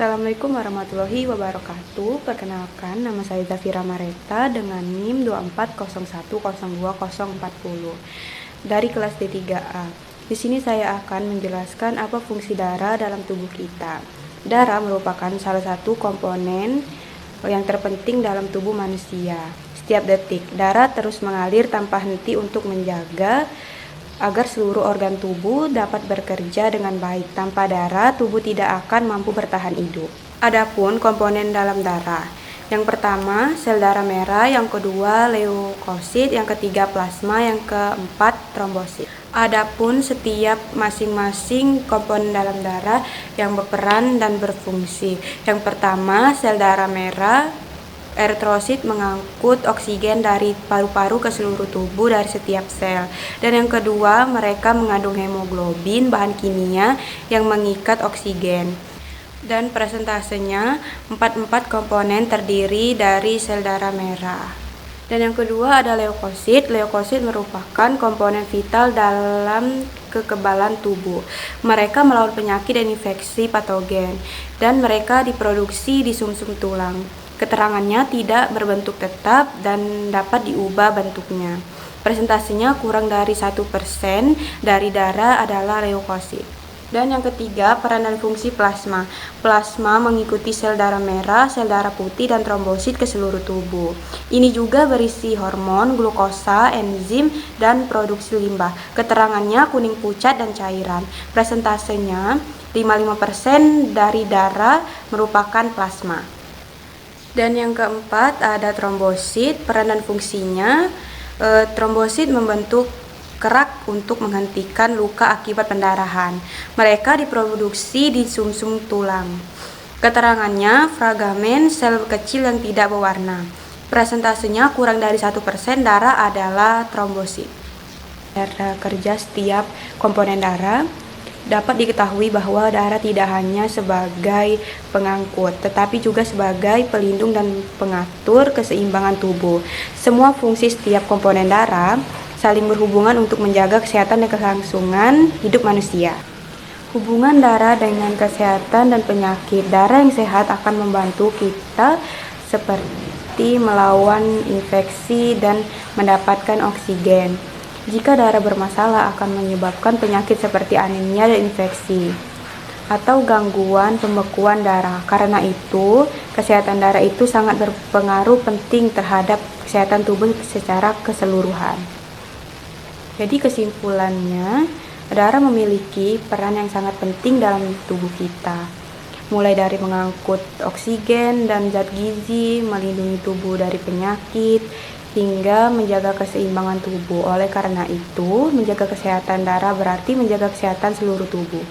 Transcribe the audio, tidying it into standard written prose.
Assalamualaikum warahmatullahi wabarakatuh. Perkenalkan, nama saya Zafira Mareta dengan NIM 240102040 dari kelas D3A. Di sini saya akan menjelaskan apa fungsi darah dalam tubuh kita. Darah merupakan salah satu komponen yang terpenting dalam tubuh manusia. Setiap detik, darah terus mengalir tanpa henti untuk menjaga agar seluruh organ tubuh dapat bekerja dengan baik. Tanpa darah, tubuh tidak akan mampu bertahan hidup. Adapun komponen dalam darah, yang pertama sel darah merah, yang kedua leukosit, yang ketiga plasma, yang keempat trombosit. Adapun setiap masing-masing komponen dalam darah yang berperan dan berfungsi. Yang pertama sel darah merah, eritrosit mengangkut oksigen dari paru-paru ke seluruh tubuh dari setiap sel. Dan yang kedua, mereka mengandung hemoglobin, bahan kimia yang mengikat oksigen. Dan presentasenya 44 komponen terdiri dari sel darah merah. Dan yang kedua ada leukosit. Leukosit merupakan komponen vital dalam kekebalan tubuh. Mereka melawan penyakit dan infeksi patogen, dan mereka diproduksi di sumsum tulang. Keterangannya tidak berbentuk tetap dan dapat diubah bentuknya. Presentasinya kurang dari 1% dari darah adalah leukosit. Dan yang ketiga, peran dan fungsi plasma. Plasma mengikuti sel darah merah, sel darah putih, dan trombosit ke seluruh tubuh. Ini juga berisi hormon, glukosa, enzim, dan produksi limbah. Keterangannya kuning pucat dan cairan. Presentasenya 55% dari darah merupakan plasma. Dan yang keempat ada trombosit. Peran dan fungsinya, trombosit membentuk kerak untuk menghentikan luka akibat pendarahan. Mereka diproduksi di sumsum tulang. Keterangannya fragmen sel kecil yang tidak berwarna. Presentasenya kurang dari 1% darah adalah trombosit. Cara kerja setiap komponen darah. Dapat diketahui bahwa darah tidak hanya sebagai pengangkut, tetapi juga sebagai pelindung dan pengatur keseimbangan tubuh. Semua fungsi setiap komponen darah saling berhubungan untuk menjaga kesehatan dan kelangsungan hidup manusia. Hubungan darah dengan kesehatan dan penyakit. Darah yang sehat akan membantu kita seperti melawan infeksi dan mendapatkan oksigen. Jika darah bermasalah akan menyebabkan penyakit seperti anemia dan infeksi atau gangguan pembekuan darah. Karena itu, kesehatan darah itu sangat berpengaruh penting terhadap kesehatan tubuh secara keseluruhan. Jadi kesimpulannya, darah memiliki peran yang sangat penting dalam tubuh kita. Mulai dari mengangkut oksigen dan zat gizi, melindungi tubuh dari penyakit, hingga menjaga keseimbangan tubuh. Oleh karena itu, menjaga kesehatan darah berarti menjaga kesehatan seluruh tubuh.